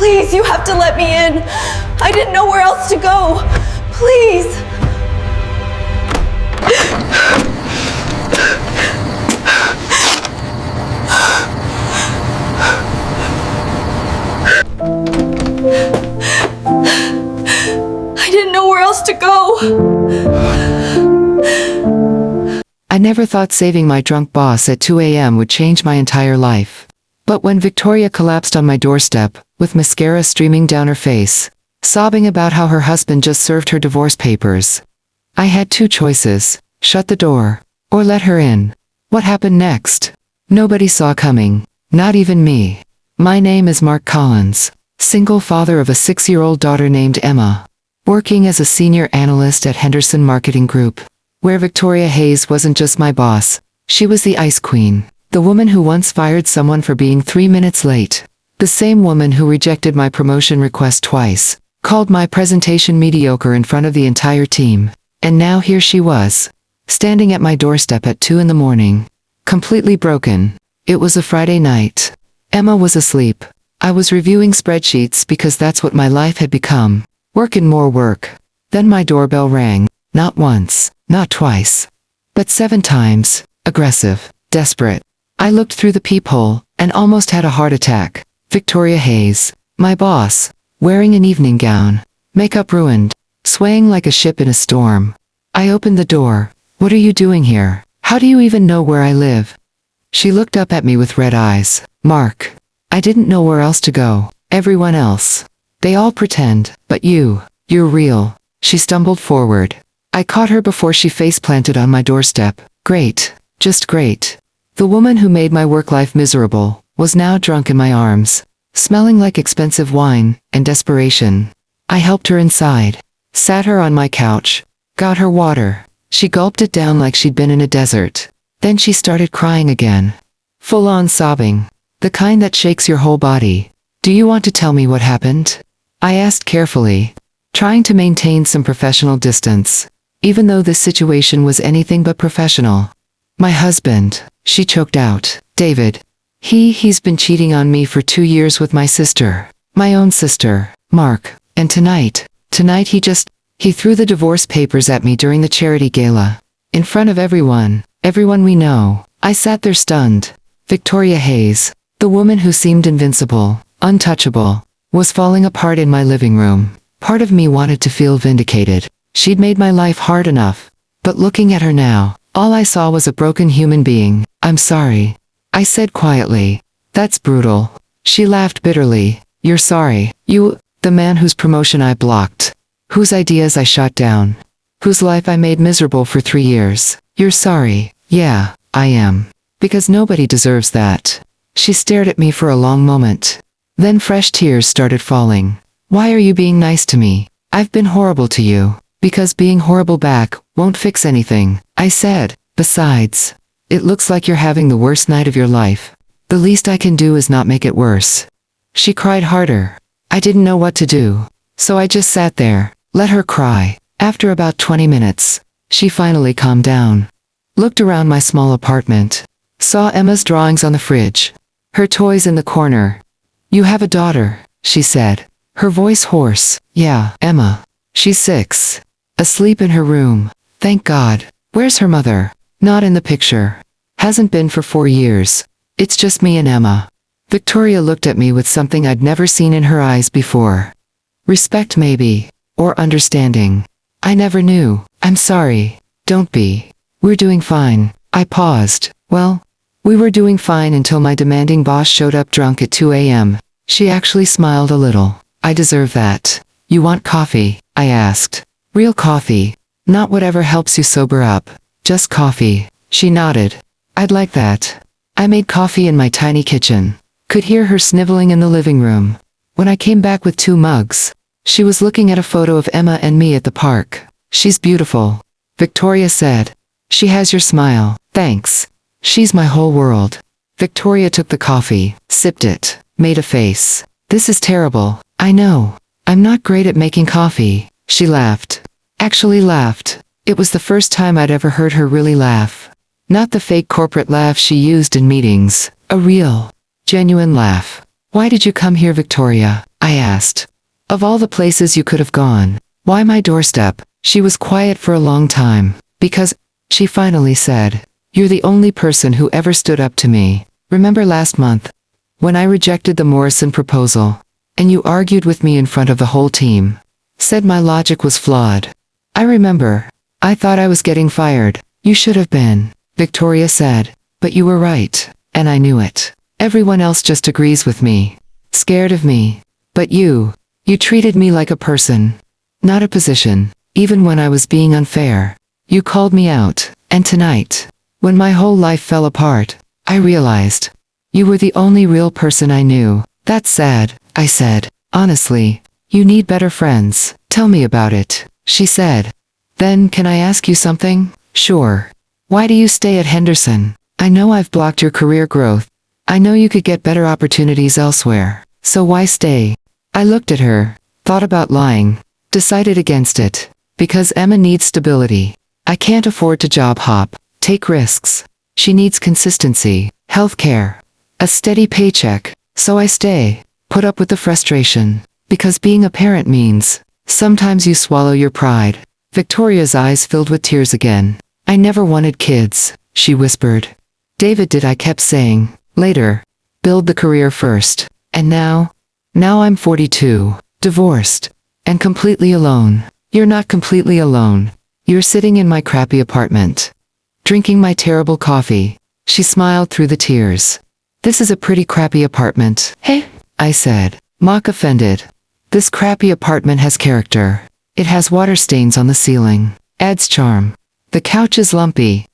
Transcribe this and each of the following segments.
Please, you have to let me in. I didn't know where else to go. Please. I didn't know where else to go. I never thought saving my drunk boss at 2 a.m. would change my entire life. But when Victoria collapsed on my doorstep, with mascara streaming down her face, sobbing about how her husband just served her divorce papers, I had two choices: shut the door, or let her in. What happened next? Nobody saw coming, not even me. My name is Mark Collins, single father of a 6-year-old daughter named Emma, working as a senior analyst at Henderson Marketing Group, where Victoria Hayes wasn't just my boss, she was the ice queen, the woman who once fired someone for being 3 minutes late, the same woman who rejected my promotion request twice, called my presentation mediocre in front of the entire team, and now here she was, standing at my doorstep at 2 in the morning, completely broken. It was a Friday night. Emma was asleep. I was reviewing spreadsheets because that's what my life had become. Work and more work. Then my doorbell rang. Not once, not twice, but 7 times. Aggressive, desperate. I looked through the peephole and almost had a heart attack. Victoria Hayes, my boss, wearing an evening gown, makeup ruined, swaying like a ship in a storm. I opened the door. What are you doing here? How do you even know where I live? She looked up at me with red eyes. Mark. I didn't know where else to go. Everyone else. They all pretend, but you're real. She stumbled forward. I caught her before she face-planted on my doorstep. Great. Just great. The woman who made my work life miserable was now drunk in my arms, smelling like expensive wine and desperation. I helped her inside, sat her on my couch, got her water. She gulped it down like she'd been in a desert. Then she started crying again. Full-on sobbing. The kind that shakes your whole body. Do you want to tell me what happened? I asked carefully, trying to maintain some professional distance, even though this situation was anything but professional. My husband, she choked out. David. He's been cheating on me for 2 years with my sister. My own sister, Mark. And tonight he threw the divorce papers at me during the charity gala. In front of everyone we know. I sat there stunned. Victoria Hayes, the woman who seemed invincible, untouchable, was falling apart in my living room. Part of me wanted to feel vindicated. She'd made my life hard enough. But looking at her now, all I saw was a broken human being. I'm sorry, I said quietly. That's brutal. She laughed bitterly. You're sorry. You, the man whose promotion I blocked, whose ideas I shot down, whose life I made miserable for 3 years. You're sorry. Yeah, I am. Because nobody deserves that. She stared at me for a long moment. Then fresh tears started falling. Why are you being nice to me? I've been horrible to you. Because being horrible back won't fix anything, I said. Besides, it looks like you're having the worst night of your life. The least I can do is not make it worse. She cried harder. I didn't know what to do. So I just sat there, let her cry. After about 20 minutes, she finally calmed down. Looked around my small apartment. Saw Emma's drawings on the fridge. Her toys in the corner. You have a daughter, she said. Her voice hoarse. Yeah, Emma. She's 6. Asleep in her room. Thank God. Where's her mother? Not in the picture. Hasn't been for 4 years. It's just me and Emma. Victoria looked at me with something I'd never seen in her eyes before. Respect maybe. Or understanding. I never knew. I'm sorry. Don't be. We're doing fine. I paused. Well, we were doing fine until my demanding boss showed up drunk at 2 a.m. She actually smiled a little. I deserve that. You want coffee? I asked. Real coffee. Not whatever helps you sober up. Just coffee. She nodded. I'd like that. I made coffee in my tiny kitchen. Could hear her sniveling in the living room. When I came back with 2 mugs, she was looking at a photo of Emma and me at the park. She's beautiful, Victoria said. She has your smile. Thanks. She's my whole world. Victoria took the coffee, sipped it, made a face. This is terrible. I know. I'm not great at making coffee. She laughed. Actually laughed. It was the first time I'd ever heard her really laugh. Not the fake corporate laugh she used in meetings. A real, genuine laugh. Why did you come here, Victoria? I asked. Of all the places you could have gone, why my doorstep? She was quiet for a long time. Because, she finally said, you're the only person who ever stood up to me. Remember last month, when I rejected the Morrison proposal, and you argued with me in front of the whole team, said my logic was flawed. I remember. I thought I was getting fired. You should have been, Victoria said. But you were right, and I knew it. Everyone else just agrees with me. Scared of me. But you treated me like a person, not a position. Even when I was being unfair, you called me out. And tonight, when my whole life fell apart, I realized you were the only real person I knew. That's sad, I said. Honestly, you need better friends. Tell me about it, she said. Then can I ask you something? Sure. Why do you stay at Henderson? I know I've blocked your career growth. I know you could get better opportunities elsewhere. So why stay? I looked at her, thought about lying, decided against it. Because Emma needs stability. I can't afford to job hop, take risks. She needs consistency, healthcare, a steady paycheck. So I stay, put up with the frustration. Because being a parent means, sometimes you swallow your pride. Victoria's eyes filled with tears again. I never wanted kids, she whispered. David did. I kept saying, later. Build the career first. And now I'm 42, divorced, and completely alone. You're not completely alone. You're sitting in my crappy apartment, drinking my terrible coffee. She smiled through the tears. This is a pretty crappy apartment. Hey, I said, mock offended. This crappy apartment has character. It has water stains on the ceiling. Adds charm. The couch is lumpy.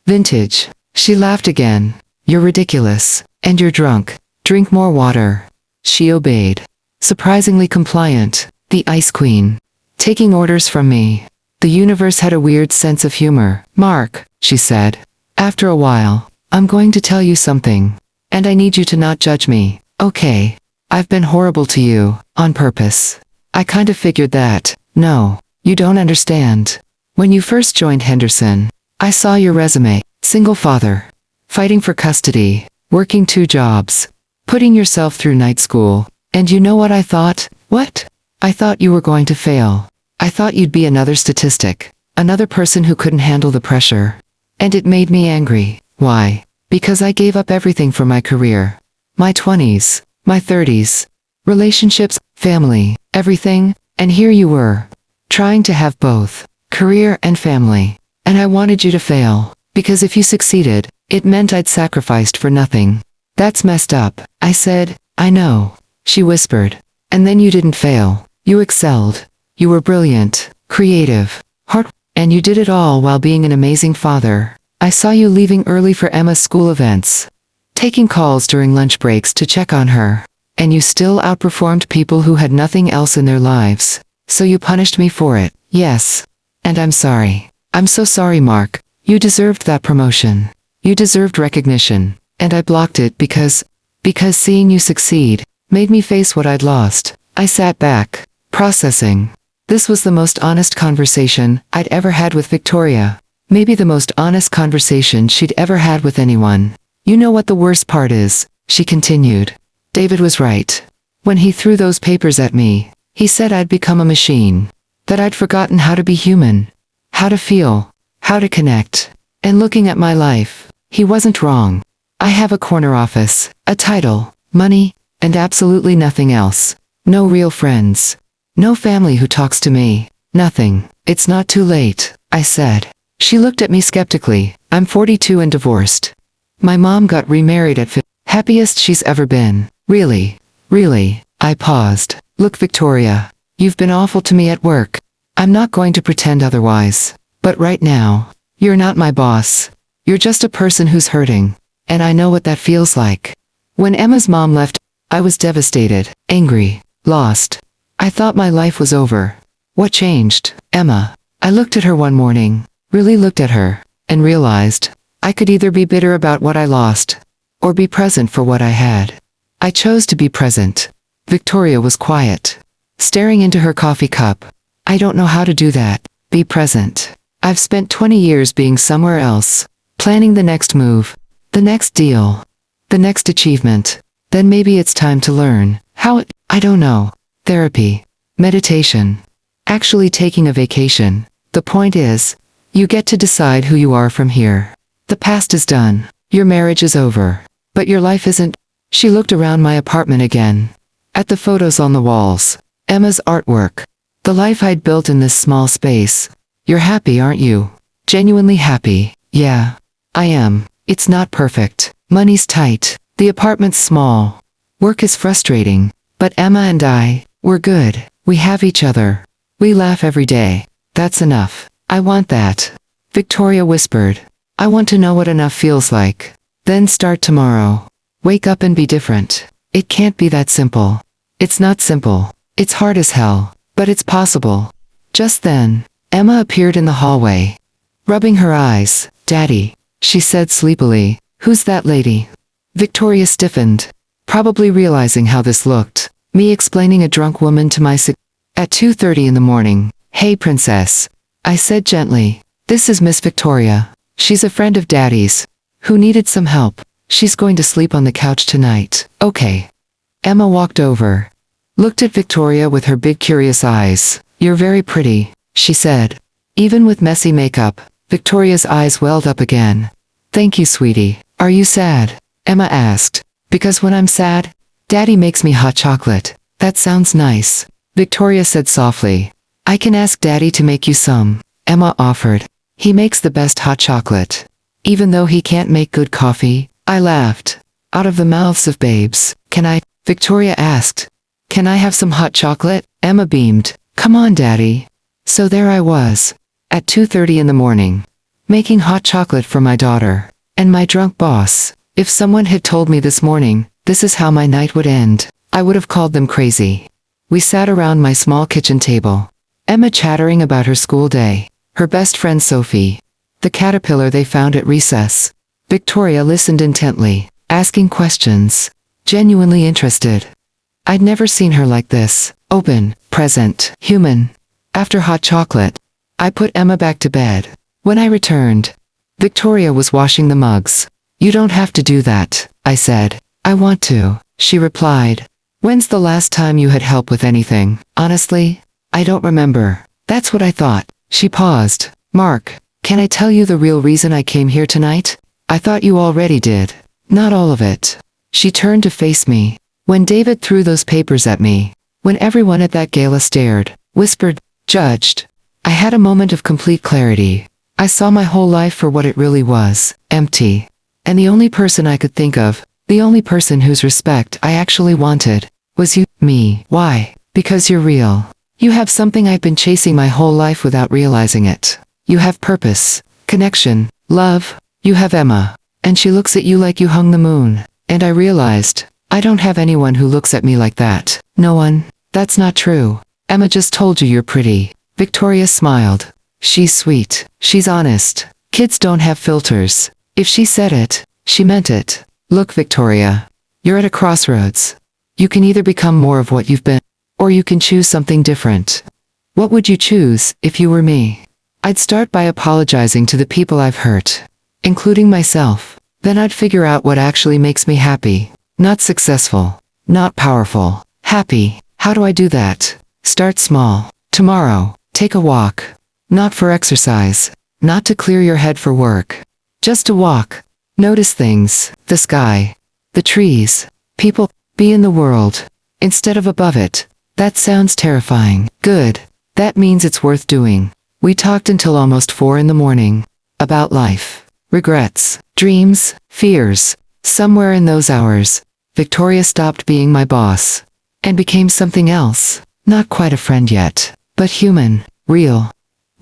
Vintage. She laughed again. You're ridiculous. And you're drunk. Drink more water. She obeyed. Surprisingly compliant. The ice queen. Taking orders from me. The universe had a weird sense of humor. Mark, she said. After a while, I'm going to tell you something. And I need you to not judge me. Okay. I've been horrible to you, on purpose. I kind of figured that. No, you don't understand. When you first joined Henderson, I saw your resume. Single father. Fighting for custody. Working 2 jobs. Putting yourself through night school. And you know what I thought? What? I thought you were going to fail. I thought you'd be another statistic. Another person who couldn't handle the pressure. And it made me angry. Why? Because I gave up everything for my career. My 20s. My 30s. Relationships, family, everything. And here you were. Trying to have both. Career and family. And I wanted you to fail. Because if you succeeded, it meant I'd sacrificed for nothing. That's messed up. I said, I know. She whispered. And then you didn't fail. You excelled. You were brilliant, creative, and you did it all while being an amazing father. I saw you leaving early for Emma's school events. Taking calls during lunch breaks to check on her. And you still outperformed people who had nothing else in their lives. So you punished me for it. Yes. And I'm sorry. I'm so sorry, Mark. You deserved that promotion. You deserved recognition. And I blocked it because seeing you succeed made me face what I'd lost. I sat back, processing. This was the most honest conversation I'd ever had with Victoria. Maybe the most honest conversation she'd ever had with anyone. You know what the worst part is, she continued. David was right. When he threw those papers at me, he said I'd become a machine. That I'd forgotten how to be human. How to feel. How to connect. And looking at my life, he wasn't wrong. I have a corner office, a title, money, and absolutely nothing else. No real friends. No family who talks to me. Nothing. It's not too late, I said. She looked at me skeptically. I'm 42 and divorced. My mom got remarried at 50. Happiest she's ever been. Really. Really. I paused. Look, Victoria. You've been awful to me at work. I'm not going to pretend otherwise. But right now, you're not my boss. You're just a person who's hurting. And I know what that feels like. When Emma's mom left, I was devastated, angry, lost. I thought my life was over. What changed? Emma. I looked at her one morning, really looked at her, and realized I could either be bitter about what I lost, or be present for what I had. I chose to be present. Victoria was quiet, staring into her coffee cup. I don't know how to do that. Be present. I've spent 20 years being somewhere else, planning the next move, the next deal, the next achievement. Then maybe it's time to learn how I don't know. Therapy. Meditation. Actually taking a vacation. The point is, you get to decide who you are from here. The past is done. Your marriage is over. But your life isn't. She looked around my apartment again. At the photos on the walls. Emma's artwork. The life I'd built in this small space. You're happy, aren't you? Genuinely happy. Yeah. I am. It's not perfect. Money's tight. The apartment's small. Work is frustrating. But Emma and I, we're good. We have each other. We laugh every day. That's enough. I want that. Victoria whispered. I want to know what enough feels like. Then start tomorrow. Wake up and be different. It can't be that simple. It's not simple. It's hard as hell. But it's possible. Just then, Emma appeared in the hallway. Rubbing her eyes. Daddy, she said sleepily. Who's that lady? Victoria stiffened. Probably realizing how this looked. Me explaining a drunk woman to my At 2:30 in the morning. Hey princess. I said gently. This is Miss Victoria. She's a friend of Daddy's. Who needed some help. She's going to sleep on the couch tonight. Okay. Emma walked over. Looked at Victoria with her big curious eyes. You're very pretty, she said. Even with messy makeup, Victoria's eyes welled up again. Thank you, sweetie. Are you sad? Emma asked. Because when I'm sad, Daddy makes me hot chocolate. That sounds nice. Victoria said softly. I can ask Daddy to make you some. Emma offered. He makes the best hot chocolate. Even though he can't make good coffee, I laughed. Out of the mouths of babes. Can I? Victoria asked. Can I have some hot chocolate? Emma beamed. Come on, Daddy. So there I was. At 2:30 in the morning. Making hot chocolate for my daughter. And my drunk boss. If someone had told me this morning, this is how my night would end, I would have called them crazy. We sat around my small kitchen table. Emma chattering about her school day. Her best friend Sophie. The caterpillar they found at recess. Victoria listened intently, asking questions. Genuinely interested. I'd never seen her like this. Open, present, human. After hot chocolate, I put Emma back to bed. When I returned, Victoria was washing the mugs. You don't have to do that, I said. I want to, she replied. When's the last time you had help with anything? Honestly, I don't remember. That's what I thought. She paused. Mark, can I tell you the real reason I came here tonight? I thought you already did. Not all of it. She turned to face me. When David threw those papers at me, when everyone at that gala stared, whispered, judged, I had a moment of complete clarity. I saw my whole life for what it really was, empty. And the only person I could think of, the only person whose respect I actually wanted, was you, me. Why? Because you're real. You have something I've been chasing my whole life without realizing it. You have purpose, connection, love. You have Emma. And she looks at you like you hung the moon. And I realized, I don't have anyone who looks at me like that. No one. That's not true. Emma just told you you're pretty. Victoria smiled. She's sweet. She's honest. Kids don't have filters. If she said it, she meant it. Look, Victoria. You're at a crossroads. You can either become more of what you've been, or you can choose something different. What would you choose, if you were me? I'd start by apologizing to the people I've hurt, including myself. Then I'd figure out what actually makes me happy. Not successful. Not powerful. Happy. How do I do that? Start small. Tomorrow, take a walk. Not for exercise. Not to clear your head for work. Just to walk. Notice things. The sky. The trees. People. Be in the world. Instead of above it. That sounds terrifying. Good. That means it's worth doing. We talked until almost 4 in the morning. About life. Regrets. Dreams. Fears. Somewhere in those hours, Victoria stopped being my boss. And became something else. Not quite a friend yet. But human. Real.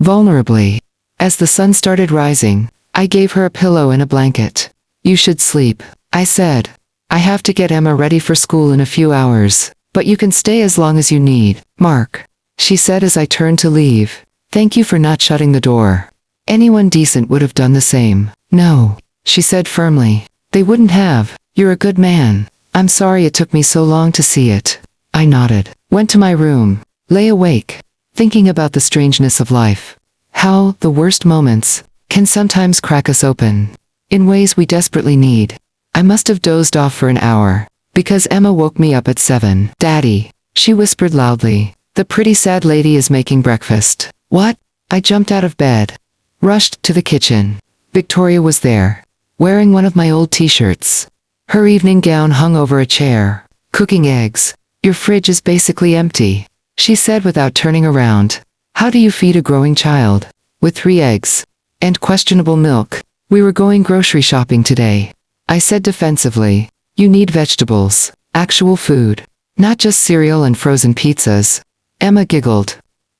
Vulnerably. As the sun started rising, I gave her a pillow and a blanket. You should sleep, I said. I have to get Emma ready for school in a few hours, but you can stay as long as you need, Mark. She said as I turned to leave. Thank you for not shutting the door. Anyone decent would have done the same. No, she said firmly. They wouldn't have. You're a good man. I'm sorry it took me so long to see it. I nodded. Went to my room. Lay awake. Thinking about the strangeness of life. How the worst moments can sometimes crack us open. In ways we desperately need. I must have dozed off for an hour. Because Emma woke me up at 7. Daddy. She whispered loudly. The pretty sad lady is making breakfast. What? I jumped out of bed. Rushed to the kitchen. Victoria was there, wearing one of my old t-shirts. Her evening gown hung over a chair. Cooking eggs. Your fridge is basically empty, she said without turning around. How do you feed a growing child? With 3 eggs. And questionable milk. We were going grocery shopping today. I said defensively. You need vegetables. Actual food. Not just cereal and frozen pizzas. Emma giggled.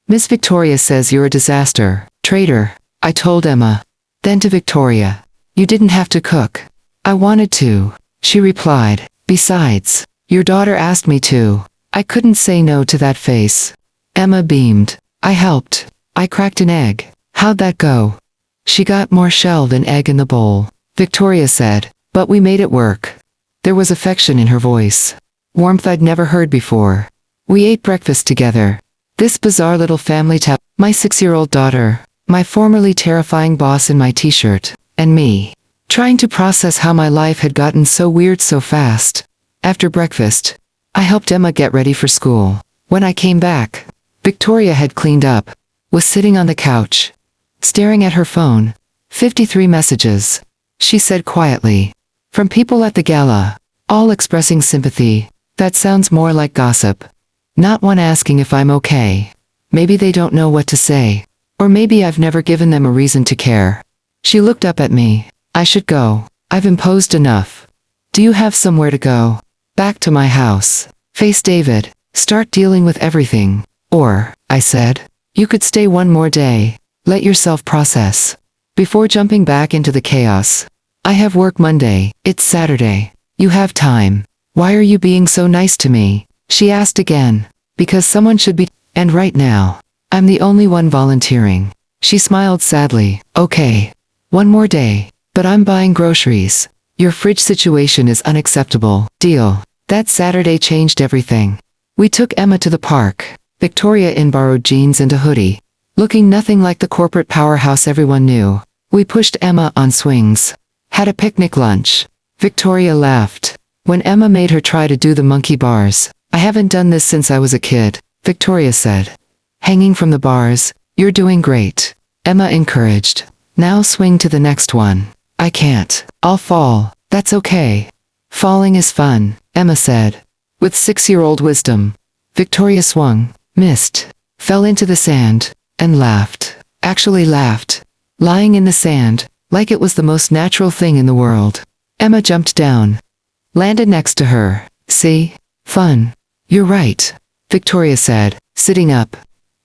Miss Victoria says you're a disaster. Traitor. I told Emma. Then to Victoria. You didn't have to cook. I wanted to. She replied. Besides, your daughter asked me to. I couldn't say no to that face. Emma beamed. I helped. I cracked an egg. How'd that go? She got more shell than egg in the bowl. Victoria said. But we made it work. There was affection in her voice. Warmth I'd never heard before. We ate breakfast together. This bizarre little family tap. My 6-year-old daughter. My formerly terrifying boss in my t-shirt. And me. Trying to process how my life had gotten so weird so fast. After breakfast, I helped Emma get ready for school. When I came back, Victoria had cleaned up, was sitting on the couch, staring at her phone. 53 messages, she said quietly. From people at the gala, all expressing sympathy. That sounds more like gossip. Not one asking if I'm okay. Maybe they don't know what to say. Or maybe I've never given them a reason to care. She looked up at me. I should go. I've imposed enough. Do you have somewhere to go? Back to my house. Face David. Start dealing with everything. Or, I said, you could stay one more day. Let yourself process. Before jumping back into the chaos. I have work Monday. It's Saturday. You have time. Why are you being so nice to me? She asked again. Because someone should be. And right now, I'm the only one volunteering. She smiled sadly. Okay. One more day. But I'm buying groceries. Your fridge situation is unacceptable. Deal. That Saturday changed everything. We took Emma to the park. Victoria in borrowed jeans and a hoodie. Looking nothing like the corporate powerhouse everyone knew. We pushed Emma on swings. Had a picnic lunch. Victoria laughed. When Emma made her try to do the monkey bars. I haven't done this since I was a kid, Victoria said. Hanging from the bars. You're doing great. Emma encouraged. Now swing to the next one. I can't. I'll fall. That's okay. Falling is fun, Emma said. With 6-year-old wisdom. Victoria swung, missed, fell into the sand, and laughed. Actually laughed. Lying in the sand, like it was the most natural thing in the world. Emma jumped down. Landed next to her. See? Fun. You're right, Victoria said, sitting up.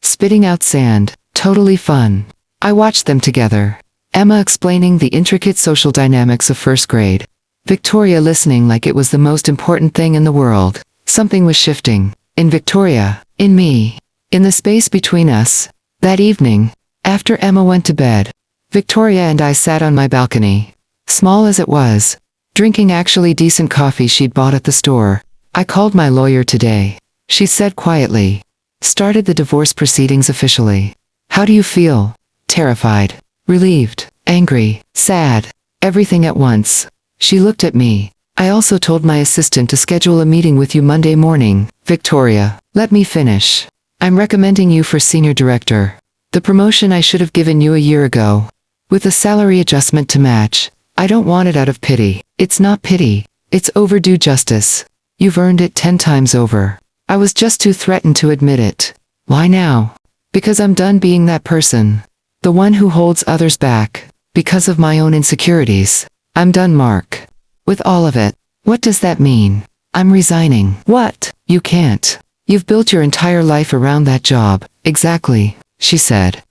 Spitting out sand. Totally fun. I watched them together. Emma explaining the intricate social dynamics of first grade. Victoria listening like it was the most important thing in the world. Something was shifting. In Victoria. In me. In the space between us. That evening, after Emma went to bed, Victoria and I sat on my balcony. Small as it was. Drinking actually decent coffee she'd bought at the store. I called my lawyer today. She said quietly. Started the divorce proceedings officially. How do you feel? Terrified. Relieved. Angry. Sad. Everything at once. She looked at me. I also told my assistant to schedule a meeting with you Monday morning. Victoria, let me finish. I'm recommending you for senior director. The promotion I should have given you a year ago. With a salary adjustment to match. I don't want it out of pity. It's not pity. It's overdue justice. You've earned it 10 times over. I was just too threatened to admit it. Why now? Because I'm done being that person. The one who holds others back. Because of my own insecurities. I'm done, Mark. With all of it. What does that mean? I'm resigning. What? You can't. You've built your entire life around that job. Exactly, she said.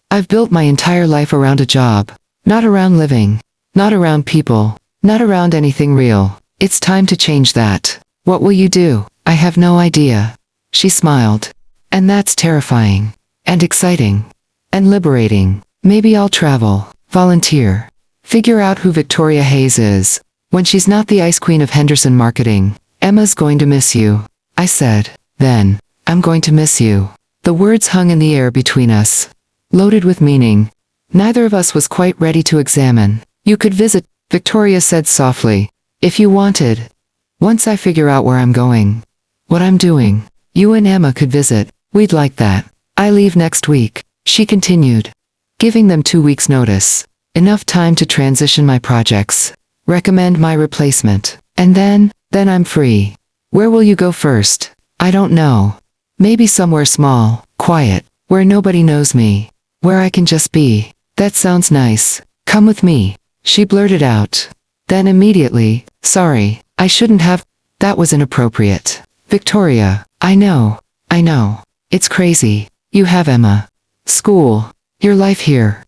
I've built my entire life around a job. Not around living. Not around people. Not around anything real. It's time to change that. What will you do? I have no idea. She smiled. And that's terrifying. And exciting. And liberating. Maybe I'll travel. Volunteer. Figure out who Victoria Hayes is. When she's not the ice queen of Henderson marketing. Emma's going to miss you. I said. Then. I'm going to miss you. The words hung in the air between us. Loaded with meaning. Neither of us was quite ready to examine. You could visit, Victoria said softly. If you wanted. Once I figure out where I'm going. What I'm doing. You and Emma could visit. We'd like that. I leave next week, she continued, giving them 2 weeks' notice. Enough time to transition my projects, recommend my replacement, and then I'm free. Where will you go first? I don't know. Maybe somewhere small, quiet, where nobody knows me, where I can just be. That sounds nice. Come with me, she blurted out. Then immediately, sorry, I shouldn't have. That was inappropriate. Victoria, I know. It's crazy. You have Emma. School. Your life here.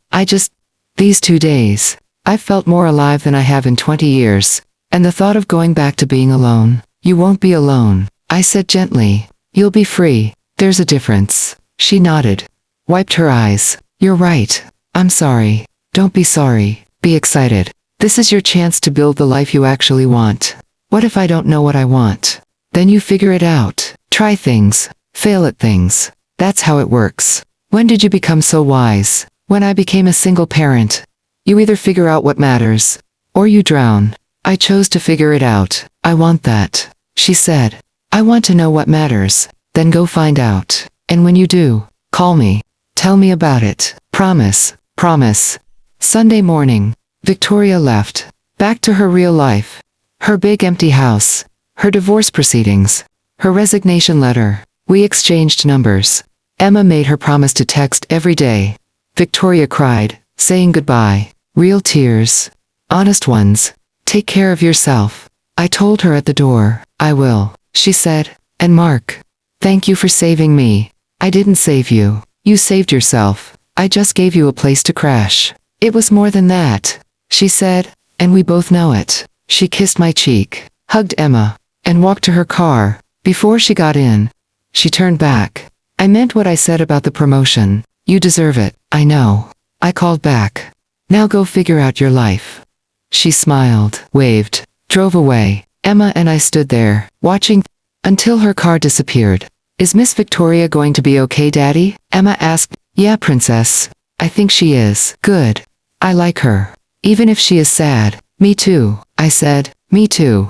These 2 days, I've felt more alive than I have in 20 years. And the thought of going back to being alone. You won't be alone, I said gently. You'll be free. There's a difference. She nodded. Wiped her eyes. You're right. I'm sorry. Don't be sorry. Be excited. This is your chance to build the life you actually want. What if I don't know what I want? Then you figure it out. Try things. Fail at things. That's how it works. When did you become so wise? When I became a single parent. You either figure out what matters, or you drown. I chose to figure it out. I want that, she said. I want to know what matters. Then go find out. And when you do, call me. Tell me about it. Promise. Promise. Sunday morning, Victoria left. Back to her real life. Her big empty house. Her divorce proceedings. Her resignation letter. We exchanged numbers. Emma made her promise to text every day. Victoria cried, saying goodbye. Real tears. Honest ones. Take care of yourself. I told her at the door. I will, she said. And Mark. Thank you for saving me. I didn't save you. You saved yourself. I just gave you a place to crash. It was more than that, she said, and we both know it. She kissed my cheek, hugged Emma, and walked to her car. Before she got in, she turned back. I meant what I said about the promotion. You deserve it, I know. I called back. Now go figure out your life. She smiled, waved, drove away. Emma and I stood there, watching until her car disappeared. Is Miss Victoria going to be okay, Daddy? Emma asked. Yeah, Princess. I think she is. Good. I like her. Even if she is sad. Me too, I said. Me too.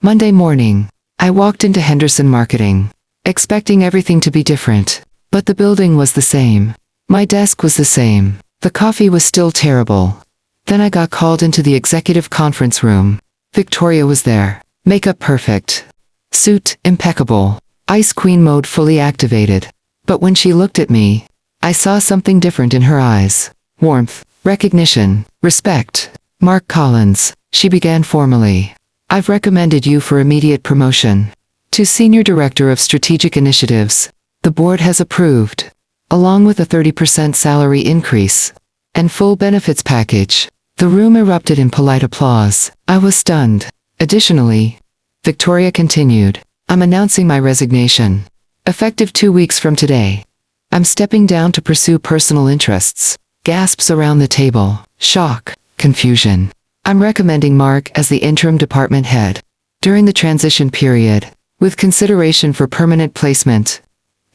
Monday morning, I walked into Henderson Marketing, expecting everything to be different. But the building was the same. My desk was the same. The coffee was still terrible. Then I got called into the executive conference room. Victoria was there. Makeup perfect. Suit impeccable. Ice Queen mode fully activated. But when she looked at me, I saw something different in her eyes. Warmth, recognition, respect. Mark Collins, she began formally. I've recommended you for immediate promotion to Senior Director of Strategic Initiatives. The board has approved, along with a 30% salary increase and full benefits package. The room erupted in polite applause. I was stunned. Additionally, Victoria continued, I'm announcing my resignation. Effective 2 weeks from today. I'm stepping down to pursue personal interests. Gasps around the table. Shock. Confusion. I'm recommending Mark as the interim department head during the transition period, with consideration for permanent placement.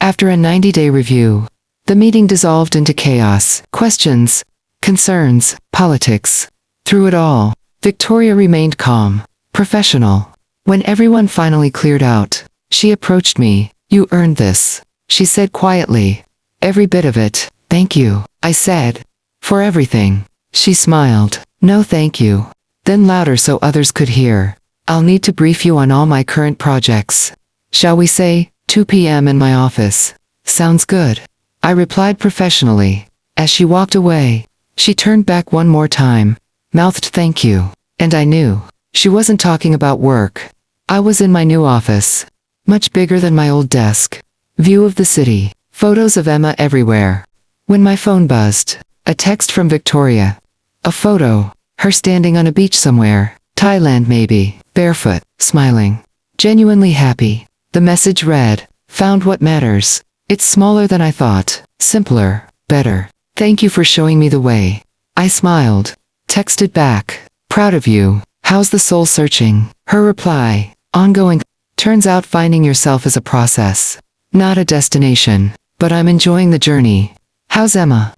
After a 90-day review, the meeting dissolved into chaos, questions, concerns, politics. Through it all, Victoria remained calm, professional. When everyone finally cleared out, she approached me. You earned this, she said quietly. Every bit of it. Thank you, I said. For everything. She smiled. No thank you. Then louder so others could hear. I'll need to brief you on all my current projects. Shall we say, 2 p.m. in my office? Sounds good. I replied professionally. As she walked away, she turned back one more time, mouthed thank you. And I knew she wasn't talking about work. I was in my new office, much bigger than my old desk. View of the city, photos of Emma everywhere. When my phone buzzed, a text from Victoria. A photo, her standing on a beach somewhere, Thailand maybe, barefoot, smiling, genuinely happy. The message read, found what matters. It's smaller than I thought, simpler, better. Thank you for showing me the way. I smiled, texted back, proud of you. How's the soul searching? Her reply, ongoing. Turns out finding yourself is a process, not a destination, but I'm enjoying the journey. How's Emma?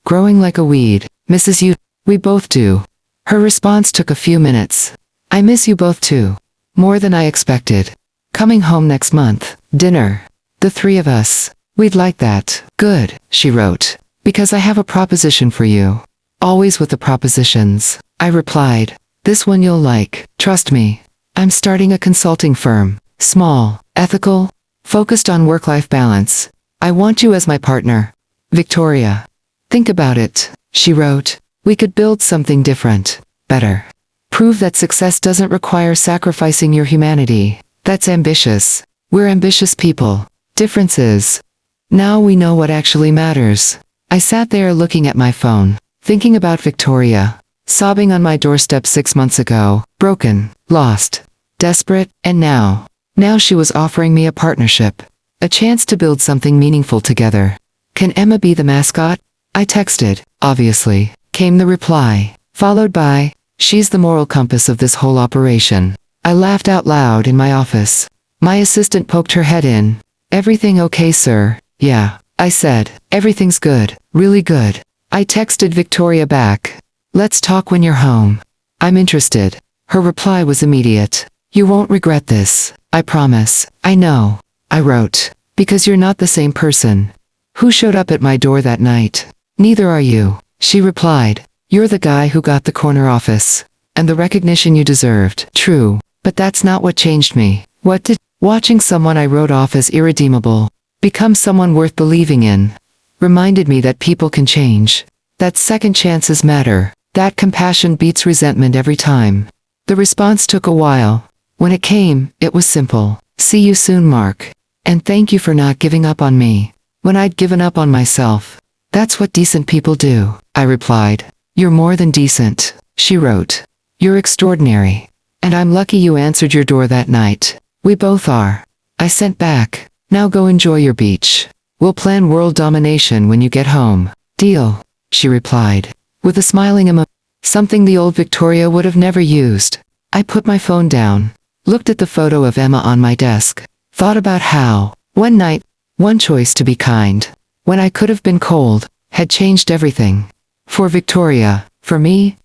Growing like a weed. Misses you? We both do. Her response took a few minutes. I miss you both too. More than I expected. Coming home next month. Dinner. The three of us. We'd like that. Good, she wrote. Because I have a proposition for you. Always with the propositions. I replied. This one you'll like. Trust me. I'm starting a consulting firm. Small, ethical, focused on work-life balance. I want you as my partner. Victoria. Think about it, she wrote. We could build something different. Better. Prove that success doesn't require sacrificing your humanity. That's ambitious. We're ambitious people. Differences. Now we know what actually matters. I sat there looking at my phone, thinking about Victoria, sobbing on my doorstep 6 months ago, broken, lost, desperate, and now she was offering me a partnership, a chance to build something meaningful together. Can Emma be the mascot? I texted, obviously, came the reply, followed by, she's the moral compass of this whole operation. I laughed out loud in my office. My assistant poked her head in. Everything okay, sir? Yeah, I said. Everything's good, really good. I texted Victoria back. Let's talk when you're home. I'm interested. Her reply was immediate. You won't regret this, I promise. I know, I wrote. Because you're not the same person. Who showed up at my door that night? Neither are you, she replied. You're the guy who got the corner office. And the recognition you deserved. True, but that's not what changed me. What did? Watching someone I wrote off as irredeemable become someone worth believing in reminded me that people can change. That second chances matter. That compassion beats resentment every time. The response took a while. When it came, it was simple. See you soon, Mark. And thank you for not giving up on me when I'd given up on myself. That's what decent people do, I replied. You're more than decent, she wrote. You're extraordinary. And I'm lucky you answered your door that night. We both are. I sent back. Now go enjoy your beach. We'll plan world domination when you get home. Deal, she replied. With a smiling emoji. Something the old Victoria would have never used. I put my phone down. Looked at the photo of Emma on my desk. Thought about how, one night, one choice to be kind, when I could have been cold, had changed everything. For Victoria, for me,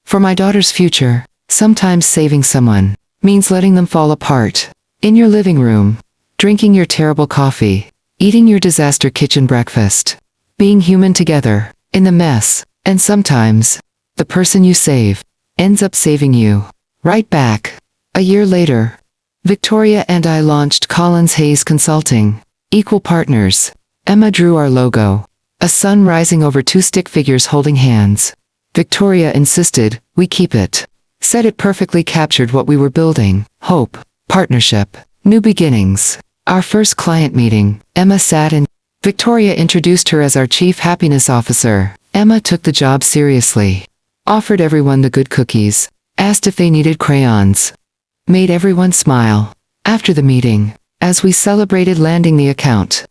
for my daughter's future, sometimes saving someone means letting them fall apart. In your living room, drinking your terrible coffee, eating your disaster kitchen breakfast, being human together, in the mess, and sometimes, the person you save, ends up saving you. Right back. A year later, Victoria and I launched Collins Hayes Consulting. Equal partners. Emma drew our logo. A sun rising over two stick figures holding hands. Victoria insisted, we keep it. Said it perfectly captured what we were building. Hope. Partnership. New beginnings. Our first client meeting, Emma sat in. Victoria introduced her as our Chief Happiness Officer. Emma took the job seriously. Offered everyone the good cookies. Asked if they needed crayons. Made everyone smile. After the meeting, as we celebrated landing the account,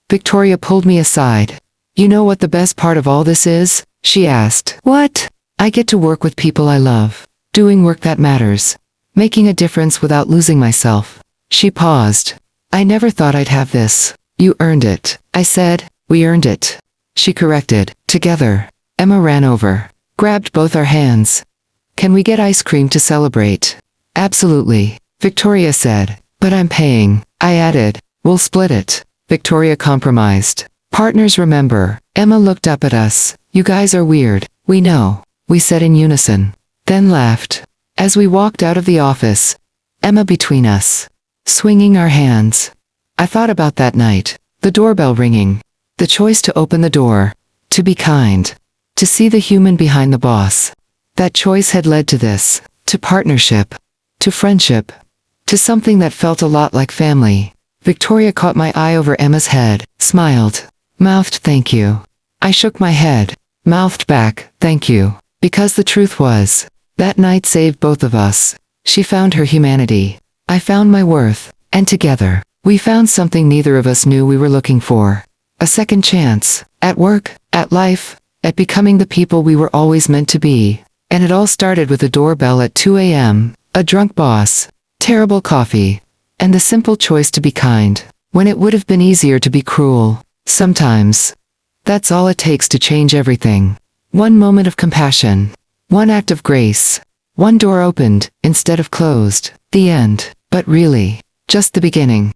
Victoria pulled me aside. You know what the best part of all this is? She asked. What? I get to work with people I love. Doing work that matters. Making a difference without losing myself. She paused. I never thought I'd have this. You earned it. I said, we earned it. She corrected. Together. Emma ran over. Grabbed both our hands. Can we get ice cream to celebrate? Absolutely. Victoria said. But I'm paying. I added. We'll split it. Victoria compromised. Partners remember. Emma looked up at us. You guys are weird. We know. We said in unison. Then laughed. As we walked out of the office, Emma between us, swinging our hands. I thought about that night, the doorbell ringing, the choice to open the door, to be kind, to see the human behind the boss. That choice had led to this, to partnership, to friendship, to something that felt a lot like family. Victoria caught my eye over Emma's head, smiled, mouthed thank you. I shook my head, mouthed back, thank you, because the truth was, that night saved both of us. She found her humanity. I found my worth, and together, we found something neither of us knew we were looking for. A second chance, at work, at life, at becoming the people we were always meant to be. And it all started with a doorbell at 2 a.m., a drunk boss, terrible coffee, and the simple choice to be kind, when it would have been easier to be cruel. Sometimes. That's all it takes to change everything. One moment of compassion. One act of grace. One door opened, instead of closed. The end. But really, just the beginning.